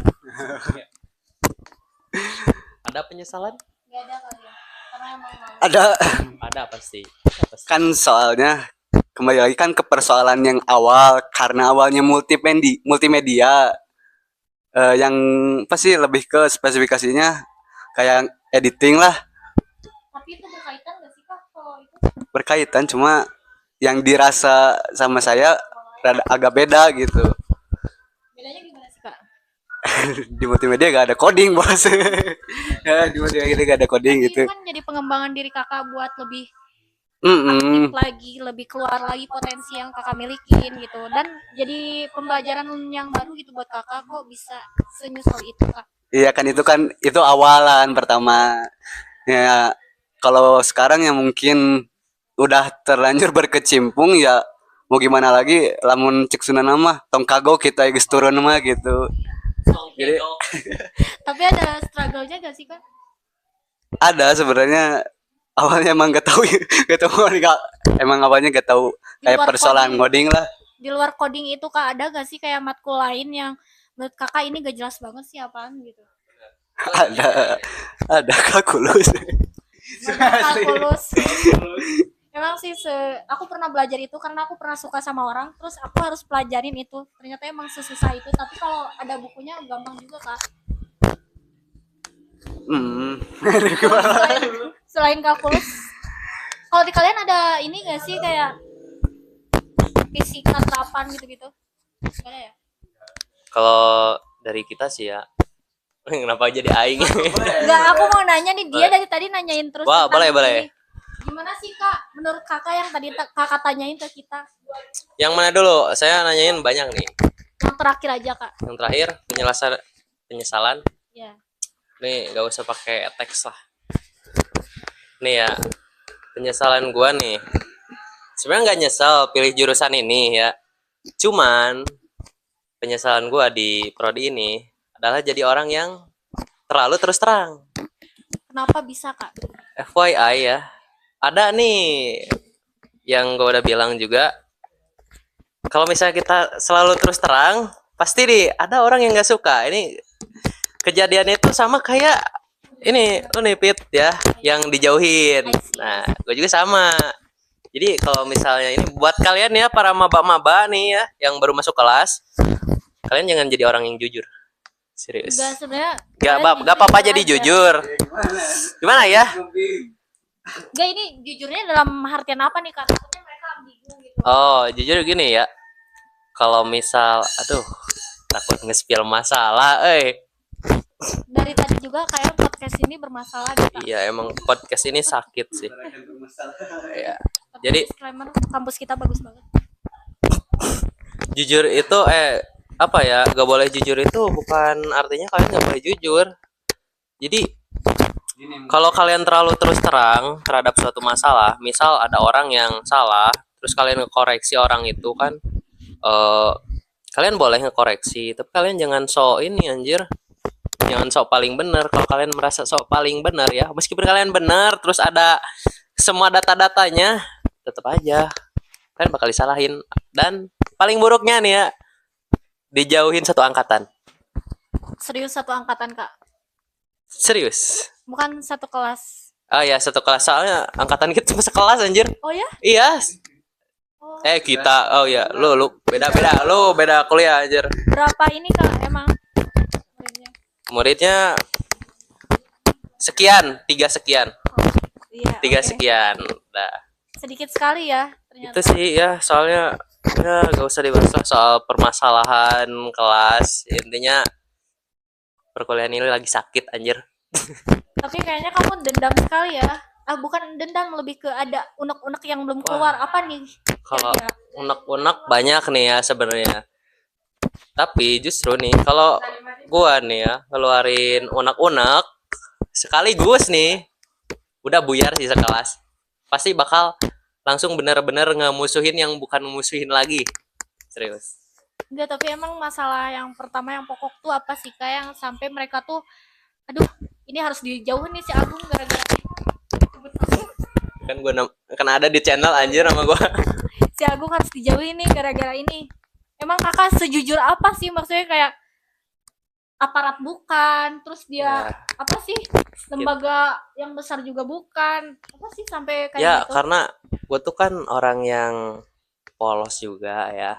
Ada penyesalan? nggak ada kali ya. Karena emang mau. Ada Pasti. kan soalnya kembali lagi kan ke persoalan yang awal karena awalnya multimedia yang pasti lebih ke spesifikasinya kayak editing lah Tapi itu berkaitan nggak sih kak kalau itu? berkaitan cuma yang dirasa sama saya rada agak beda gitu. Bedanya gimana sih kak? Di multimedia gak ada coding bos. Ya, di multimedia gak ada coding Tapi gitu. itu kan jadi pengembangan diri kakak buat lebih Mm-mm. aktif lagi, lebih keluar lagi potensi yang kakak milikin gitu. Dan jadi pembelajaran yang baru gitu buat kakak kok bisa senyesal itu kak. Iya kan itu awalan pertama. Ya kalau sekarang ya mungkin udah terlanjur berkecimpung ya mau gimana lagi lamun cek sunana mah tong kagok kita geus turun mah gitu. Jadi Tapi ada struggle-nya gak sih kak? ada sebenarnya awalnya emang gak tahu emang awalnya gak tahu Di kayak luar persoalan coding. ngoding lah. Di luar coding itu kak ada gak sih kayak matkul lain yang menurut kakak ini gak jelas banget sih apaan gitu? Ada kalkulus. Kalkulus. Emang sih aku pernah belajar itu karena aku pernah suka sama orang, terus aku harus pelajarin itu. Ternyata emang sesusah itu, tapi kalau ada bukunya gampang juga kak. Selain kalkulus, kalau di kalian ada ini gak sih kayak fisika terapan gitu-gitu? Gak ada ya? Kalau dari kita sih ya, kenapa jadi aing? Enggak, aku mau nanya nih, dia dari tadi nanyain terus Wah, tentang boleh. ini. Gimana sih kak, menurut kakak yang tadi kakak tanyain ke kita? Yang mana dulu? Saya nanyain banyak nih. Yang terakhir aja kak. Yang terakhir penyesalan. Ya. Nih gak usah pakai teks lah. Nih ya, penyesalan gua nih. Sebenarnya nggak nyesel pilih jurusan ini ya. Cuman penyesalan gua di prodi ini adalah jadi orang yang terlalu terus terang. Kenapa bisa kak? FYI ya, ada nih yang gue udah bilang juga, kalau misalnya kita selalu terus terang pasti ada orang yang nggak suka. Ini kejadiannya itu sama kayak ini lu nih Pit ya yang dijauhin. Nah gue juga sama. Jadi kalau misalnya ini buat kalian ya para maba-maba nih ya yang baru masuk kelas, kalian jangan jadi orang yang jujur. Serius. Enggak, sebenarnya Gak apa-apa jadi jujur. Gimana ya? Enggak, ini jujurnya dalam artian apa nih kak? Takutnya mereka ambigu gitu. Oh, jujur gini ya. Kalau misal, aduh, takut nge-spill masalah, Dari tadi juga kayak podcast ini bermasalah gitu. Iya, emang podcast ini sakit sih. Iya. Tapi Jadi disclaimer, kampus kita bagus banget. jujur itu apa ya? Gak boleh jujur itu bukan artinya kalian gak boleh jujur. Jadi kalau kalian terlalu terus terang terhadap suatu masalah, misal ada orang yang salah, terus kalian ngekoreksi orang itu kan, kalian boleh ngekoreksi, tapi kalian jangan sok ini anjir, jangan sok paling benar. Kalau kalian merasa sok paling benar ya, meskipun kalian benar, terus ada semua data-datanya, tetap aja kalian bakal disalahin. Dan paling buruknya nih ya, dijauhin satu angkatan. Serius satu angkatan kak? Serius. Bukan satu kelas. Oh ya, satu kelas, soalnya angkatan kita cuma sekelas anjir. Oh ya? Iya. Oh. Kita, oh ya, lu beda kuliah anjir. Berapa ini kak emang muridnya? Muridnya sekian, 3 sekian. Oh, Iya, 3 oke. sekian. Nah, Sedikit sekali ya itu ternyata. sih ya, soalnya ya gak usah dibahas lah soal permasalahan kelas. Intinya perkuliahan ini lagi sakit anjir. Tapi kayaknya kamu dendam sekali ya. Ah, bukan dendam, lebih ke ada unek-unek yang belum keluar. Wah, Apa nih? kalau Kira-kira. unek-unek banyak nih ya sebenarnya. Tapi justru nih kalau gua nih ya ngeluarin unek-unek sekaligus nih udah buyar sih sekelas. Pasti bakal langsung bener-bener ngemusuhin yang bukan musuhin lagi. Serius. Enggak, tapi emang masalah yang pertama yang pokok tuh apa sih, Kak, yang sampai mereka tuh aduh, ini harus dijauhin nih si Agung gara-gara Kan gua kan ada di channel anjir sama gua. si Agung harus dijauhin nih gara-gara ini. Emang kakak sejujur apa sih, maksudnya kayak aparat bukan, terus dia Ya, apa sih, lembaga yang besar juga bukan, apa sih sampai kayak ya gitu. karena gua tuh kan orang yang polos juga ya.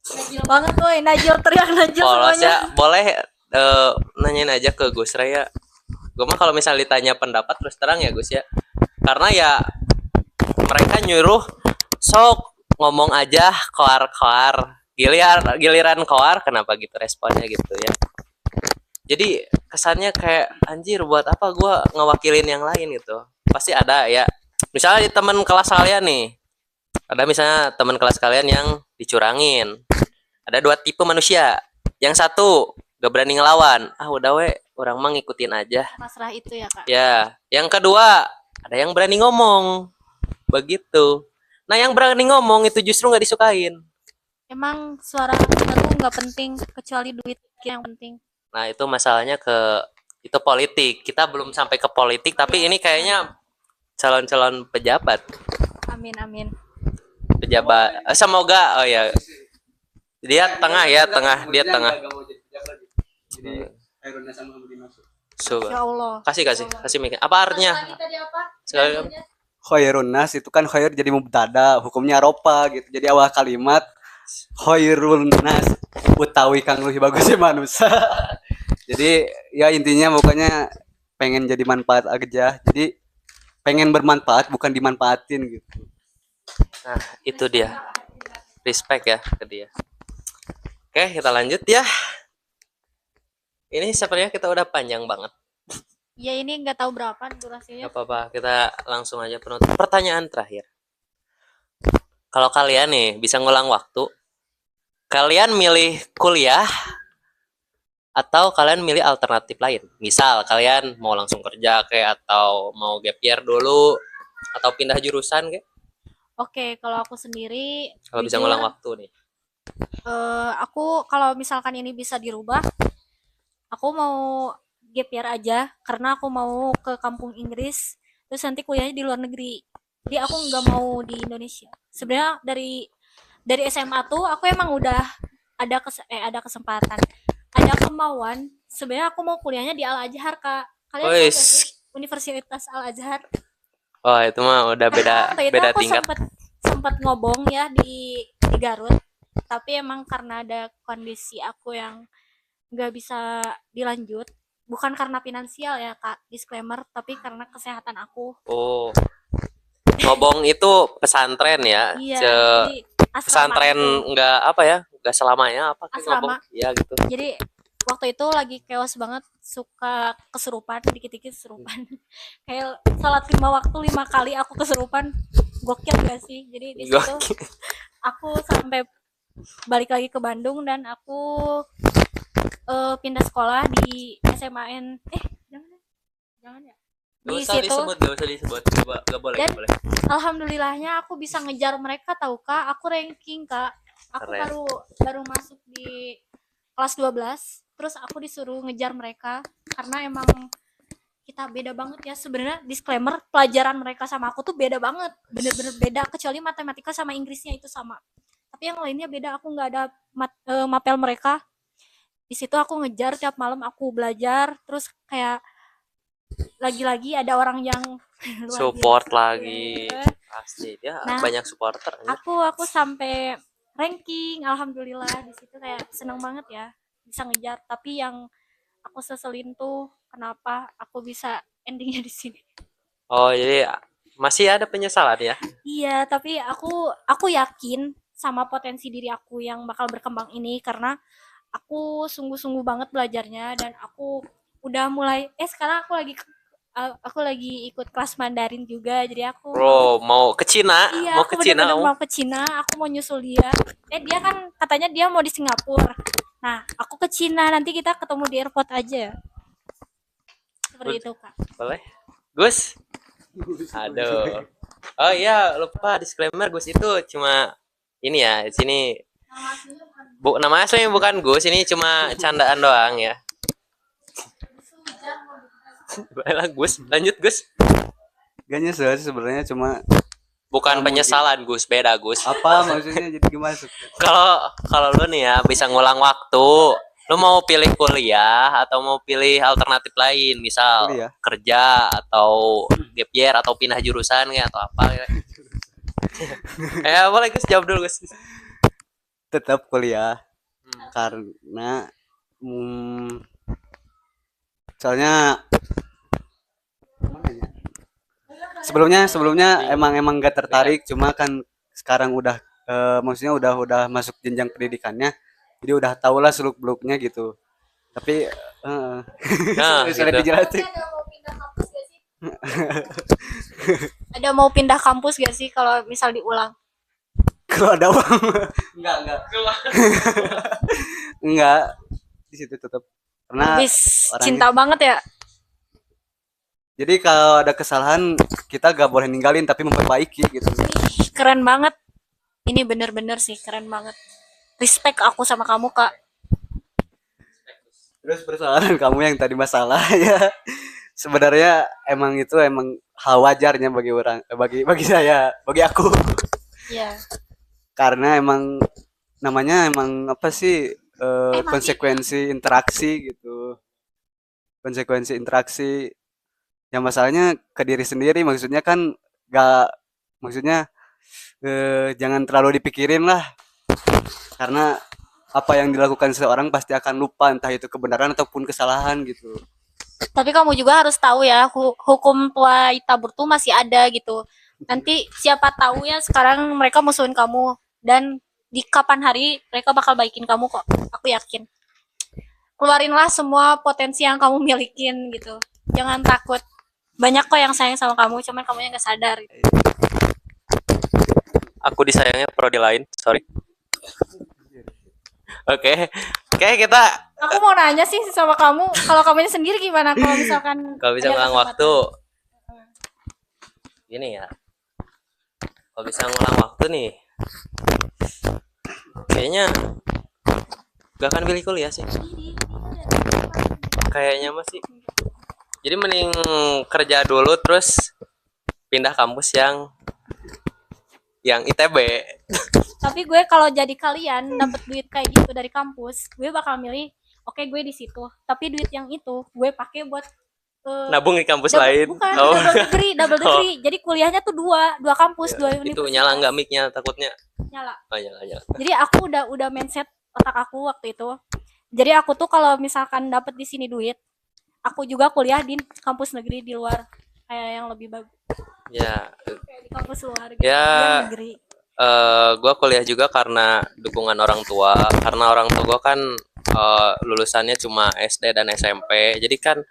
Najil banget tuh, Najil teriak Najil Polos semuanya. ya, boleh nanyain aja ke Gus Raya. Gue mah kalau misalnya ditanya pendapat terus terang ya Gus ya. Karena ya mereka nyuruh sok ngomong aja koar-koar. Giliran koar kenapa gitu responnya gitu ya. Jadi kesannya kayak anjir buat apa gue ngewakilin yang lain gitu. Pasti ada ya. Misalnya di teman kelas kalian nih. Ada misalnya teman kelas kalian yang dicurangin. Ada 2 tipe manusia. Yang satu gak berani ngelawan. Ah udah we, orang mah ngikutin aja. Pasrah itu ya, Kak. Ya, yang kedua ada yang berani ngomong. Begitu. Nah yang berani ngomong itu justru nggak disukain. Emang suara kita tuh nggak penting kecuali duit yang penting. Nah itu masalahnya itu politik. Kita belum sampai ke politik, tapi ini kayaknya calon-calon pejabat. Amin amin. Pejabat. Semoga. Oh ya, dia tengah ya, tengah. Dia tengah. Jadi Hairunnya sama Budi masuk. Ya Allah. Kasih mikir. Apa artinya? Lagi tadi apa? Sekali. Khairun nas itu kan khair jadi mubtada, hukumnya ropa gitu. Jadi awal kalimat khairun nas utawi kang luwih bagus manusia. Jadi ya intinya pokoknya pengen jadi manfaat aja. Jadi pengen bermanfaat bukan dimanfaatin gitu. Nah itu dia. Respect ya ke dia. Oke kita lanjut ya. Ini sepertinya kita udah panjang banget. Ya ini nggak tahu berapa durasinya. Gak apa-apa, kita langsung aja penutup. Pertanyaan terakhir. Kalau kalian nih bisa ngulang waktu, kalian milih kuliah atau kalian milih alternatif lain? Misal kalian mau langsung kerja kayak atau mau gap year dulu atau pindah jurusan kayak? Oke, kalau aku sendiri Kalau bisa jujur, ngulang waktu nih. aku kalau misalkan ini bisa dirubah, aku mau gap year aja karena aku mau ke kampung Inggris terus nanti kuliahnya di luar negeri. Jadi aku nggak mau di Indonesia. Sebenarnya dari SMA tuh aku emang udah ada kesempatan, ada kemauan. Sebenarnya aku mau kuliahnya di Al Azhar, Kak. Kalian tahu Wis. gak sih Universitas Al Azhar? Wah, itu mah udah beda Waktu itu beda aku tingkat. sempat ngobong ya di Garut, tapi emang karena ada kondisi aku yang nggak bisa dilanjut, bukan karena finansial ya Kak, disclaimer, tapi karena kesehatan aku. Oh, ngobong itu pesantren ya. Iya, jadi asrama Pesantren itu. nggak apa ya? Nggak selamanya apa kayak Asrama. ngobong. Iya gitu. Jadi waktu itu lagi chaos banget, suka kesurupan, dikit-dikit kesurupan. Kayak salat 5 waktu 5 kali aku kesurupan. Gokil gak sih? Jadi di situ Gokil. aku sampai balik lagi ke Bandung dan aku pindah sekolah di SMAN. Jangan ya. Di situ. Gak usah disebut. Gak boleh, Dan gak boleh. alhamdulillahnya aku bisa ngejar mereka tahu Kak. Aku ranking Kak. Aku Keren. baru masuk di kelas 12. Terus aku disuruh ngejar mereka karena emang kita beda banget ya sebenarnya. Disclaimer, pelajaran mereka sama aku tuh beda banget, bener-bener beda, kecuali matematika sama Inggrisnya itu sama, tapi yang lainnya beda. Aku nggak ada mapel mereka. Di situ aku ngejar tiap malam, aku belajar terus kayak lagi-lagi ada orang yang luar Support biasa. lagi. Pasti dia Nah, banyak supporter. aku sampai ranking, alhamdulillah. Di situ kayak seneng banget ya bisa ngejar. Tapi yang aku seselin tuh kenapa aku bisa endingnya di sini. Oh jadi Masih ada penyesalan ya? Iya, tapi aku yakin sama potensi diri aku yang bakal berkembang ini karena aku sungguh-sungguh banget belajarnya dan aku udah mulai sekarang aku lagi ikut kelas Mandarin juga. Jadi aku Bro, mau ke Cina? iya, Mau aku ke Cina bener-bener kamu? mau ke Cina, aku mau nyusul dia. Dia kan katanya dia mau di Singapura. Nah, aku ke Cina, nanti kita ketemu di airport aja. Seperti itu, Kak. Boleh? Gus? Aduh. Oh iya, lupa disclaimer Gus itu cuma ini ya, di sini nama aslinya bukan Gus, ini cuma candaan doang ya. Baiklah Gus, lanjut Gus. Gak nyesel sih sebenarnya, cuma Bukan penyesalan Gus, beda Gus. apa maksudnya jadi gimana? Kalau kalau lu nih ya bisa ngulang waktu, lu mau pilih kuliah atau mau pilih alternatif lain, misal Kuliah. kerja atau gap year atau pindah jurusan kayak atau apa kayak. Ya boleh Gus, jawab dulu Gus. Tetap kuliah karena soalnya sebelumnya emang gak tertarik, cuma kan sekarang udah maksudnya udah masuk jenjang pendidikannya, jadi udah tau lah seluk beluknya gitu. Tapi Nah, sudah gitu. dijelasin. Ada mau pindah kampus gak sih kalau misal diulang? Kalau ada uang enggak di situ tetap karena Habis orangnya- cinta banget ya. jadi kalau ada kesalahan kita gak boleh ninggalin tapi memperbaiki gitu. Ih, keren banget. Ini bener-bener sih keren banget. Respect aku sama kamu, Kak. Terus persoalan kamu yang tadi masalah ya, sebenarnya emang itu emang hal wajarnya bagi orang, bagi saya, bagi aku. Iya. Karena emang namanya emang apa sih Mati. konsekuensi interaksi gitu, konsekuensi interaksi yang masalahnya ke diri sendiri, maksudnya kan gak, maksudnya jangan terlalu dipikirin lah, karena apa yang dilakukan seseorang pasti akan lupa, entah itu kebenaran ataupun kesalahan gitu. Tapi kamu juga harus tahu ya, hukum tuai tabur tuh masih ada gitu. Nanti siapa tahu ya sekarang mereka musuhin kamu dan di kapan hari mereka bakal baikin kamu kok. Aku yakin. Keluarinlah semua potensi yang kamu milikin gitu. Jangan takut. Banyak kok yang sayang sama kamu, cuman kamu yang gak sadar. Gitu. Aku disayangnya prodi lain, sorry. Oke. Oke, kita Aku mau nanya sih sama kamu, kalau kamunya sendiri gimana kalau misalkan kalau bisa ada ngulang kesempatan? waktu gini ya. Kalau bisa ngulang waktu nih, kayaknya gak akan pilih kuliah sih. Kayaknya masih. Jadi mending kerja dulu terus pindah kampus yang ITB. Tapi gue kalau jadi kalian dapat duit kayak gitu dari kampus, gue bakal milih oke gue di situ. Tapi duit yang itu gue pakai buat Nabung di kampus double- lain. Bukan, Oh. double degree. Jadi kuliahnya tuh dua kampus, dua Itu universitas. nyala nggak mic-nya takutnya? Nyala. Oh, nyala. Jadi aku udah mindset otak aku waktu itu. Jadi aku tuh kalau misalkan dapat di sini duit, aku juga kuliah di kampus negeri di luar kayak yang lebih bagus. Ya, Kayak di kampus luar gitu. Ya. Yang negeri. gue kuliah juga karena dukungan orang tua. Karena orang tua gue kan lulusannya cuma SD dan SMP. Jadi kan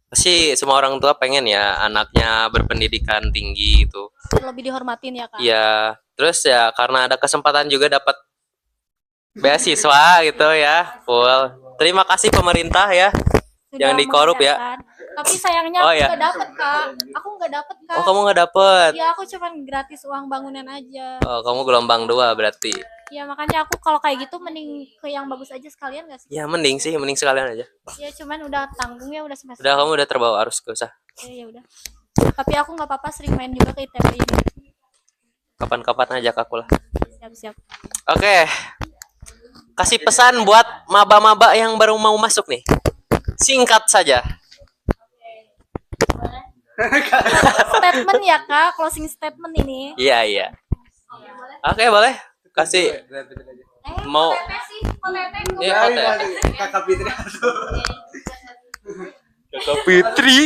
pasti semua orang tua pengen ya anaknya berpendidikan tinggi gitu. Lebih dihormatin ya, Kak. Iya, terus ya karena ada kesempatan juga dapat beasiswa gitu ya. Full. Terima kasih pemerintah ya. Sudah Jangan dikorup ya. mengiyakan. Tapi sayangnya Oh, aku ya. nggak dapet, Kak. Aku nggak dapet, Kak. Oh, kamu nggak dapet? Ya aku cuman gratis uang bangunan aja. Oh, kamu gelombang 2 berarti. Ya makanya aku kalau kayak gitu mending ke yang bagus aja sekalian gak sih? Ya mending sih, mending sekalian aja. Ya cuman udah tanggung ya udah semester. Udah kamu udah terbawa arus, gak usah. Ya udah. Tapi aku nggak apa-apa sering main juga ke ITB ini. Kapan-kapan ajak aku lah. Siap-siap. Oke. Kasih pesan buat maba-maba yang baru mau masuk nih. Singkat saja. Statement ya, Kak, closing statement ini. Iya, iya. Oke, boleh. Kasih mau Iya, ya Kakak Fitri. Kakak Fitri.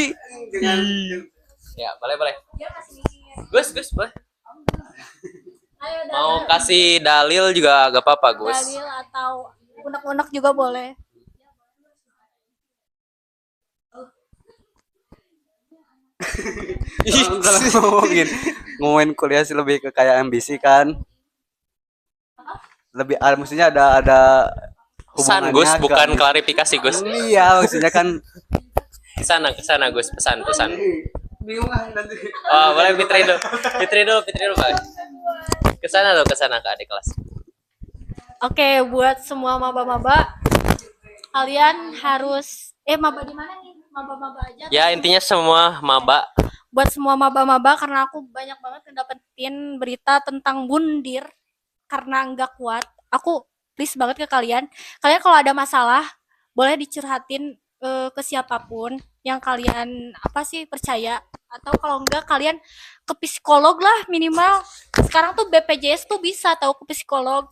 Ya, boleh. Dia masih mikir. Gus, boleh. Mau kasih dalil juga gak apa-apa, Gus. dalil atau unek-unek juga boleh. Kalau ngomongin kuliah sih lebih ke kayak ambisi kan. Lebih maksudnya ada Pesan, hubungannya Gus, ke bukan ambisi. klarifikasi, Gus. Iya, maksudnya kan Kesana, Gus, pesan. bingung ah nanti. Oh, boleh Fitri dulu, Pak. Kesana ke adik kelas. Oke, buat semua maba-maba, kalian harus maba di mana nih? Maba-maba aja. Ya, intinya semua maba. Buat semua maba-maba, karena aku banyak banget ngedapetin berita tentang bundir karena nggak kuat. Aku please banget ke kalian. Kalian kalau ada masalah, boleh dicurhatin ke siapapun yang kalian percaya, atau kalau enggak kalian ke psikolog lah minimal. Sekarang tuh BPJS tuh bisa tahu ke psikolog,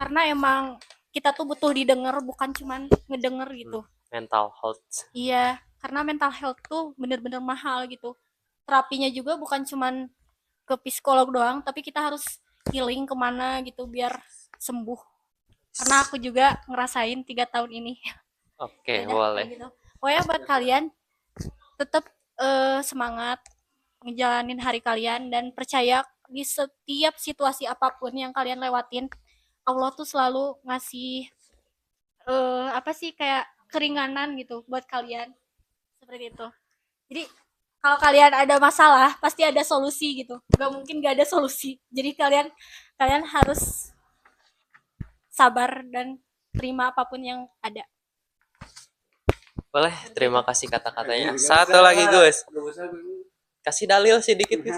karena emang kita tuh butuh didengar, bukan cuman ngedenger gitu. Mental health. Iya, karena mental health tuh bener-bener mahal gitu. Terapinya juga bukan cuman ke psikolog doang, tapi kita harus healing kemana gitu biar sembuh. Karena aku juga ngerasain 3 tahun ini. Oke, Yaudah, boleh. kayak gitu. Pokoknya buat kalian tetap semangat ngejalanin hari kalian, dan percaya di setiap situasi apapun yang kalian lewatin, Allah tuh selalu ngasih kayak keringanan gitu buat kalian, seperti itu. Jadi kalau kalian ada masalah pasti ada solusi gitu, nggak mungkin nggak ada solusi. Jadi kalian harus sabar dan terima apapun yang ada. Boleh, terima kasih kata-katanya. Satu lagi, Gus. Kasih dalil sedikit, Gus.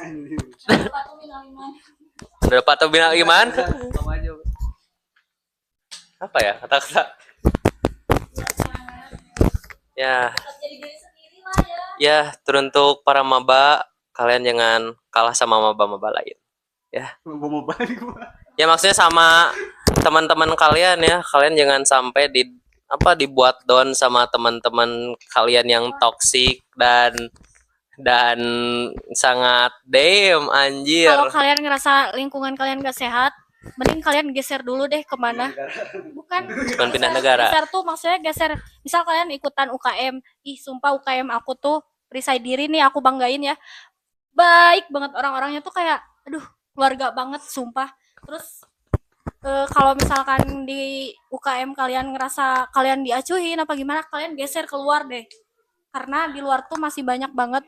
Udah patut bilang gimana? Apa ya kata-kata? Ya, teruntuk para maba, kalian jangan kalah sama maba-maba lain. Ya. Ya maksudnya sama teman-teman kalian ya. Kalian jangan sampai dibuat down sama teman-teman kalian yang toksik dan sangat anjir. Kalau kalian ngerasa lingkungan kalian gak sehat, mending kalian geser dulu deh kemana. Bukan Cuman pindah negara. Geser tuh maksudnya geser. Misal kalian ikutan UKM, sumpah UKM aku tuh perisai diri nih, aku banggain ya. Baik banget orang-orangnya tuh, kayak aduh keluarga banget sumpah. Terus kalau misalkan di UKM kalian ngerasa kalian diacuhin apa gimana, kalian geser keluar deh, karena di luar tuh masih banyak banget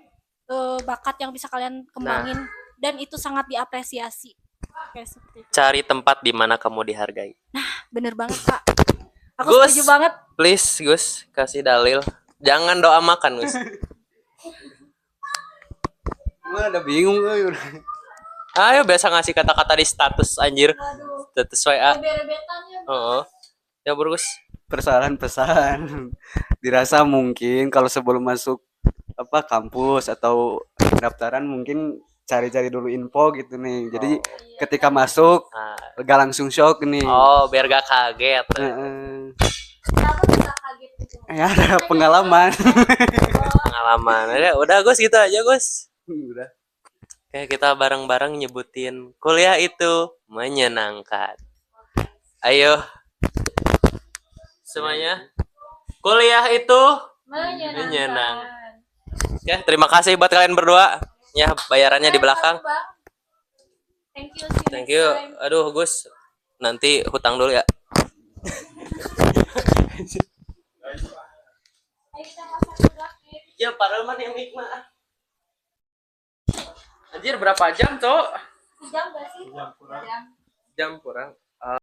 bakat yang bisa kalian kembangin, dan itu sangat diapresiasi. Oke, seperti itu. Cari tempat di mana kamu dihargai. Bener banget Kak, aku Gus, setuju banget. Please Gus, kasih dalil. Jangan doa makan, Gus. Udah bingung gue. Ayo biasa ngasih kata-kata di status anjir. Aduh, Status WA. rebe-rebetan ya. Ya Gus. Pesan dirasa mungkin kalau sebelum masuk kampus atau pendaftaran mungkin cari-cari dulu info gitu nih. Jadi ketika masuk gak langsung shock nih. Oh, biar gak kaget. Kenapa bisa kaget gitu? Ya ada pengalaman. Ya, udah Gus gitu aja Gus. Udah. Oke, kita bareng-bareng nyebutin kuliah itu menyenangkan. Ayo. Semuanya. Kuliah itu menyenangkan. Ya, terima kasih buat kalian berdua. Ya, bayarannya di belakang. Thank you. Thank you. Aduh, Gus. Nanti hutang dulu ya. Ya, padahal mana yang nikmat. Anjir, berapa jam, Cok? Jam gak sih? Jam kurang.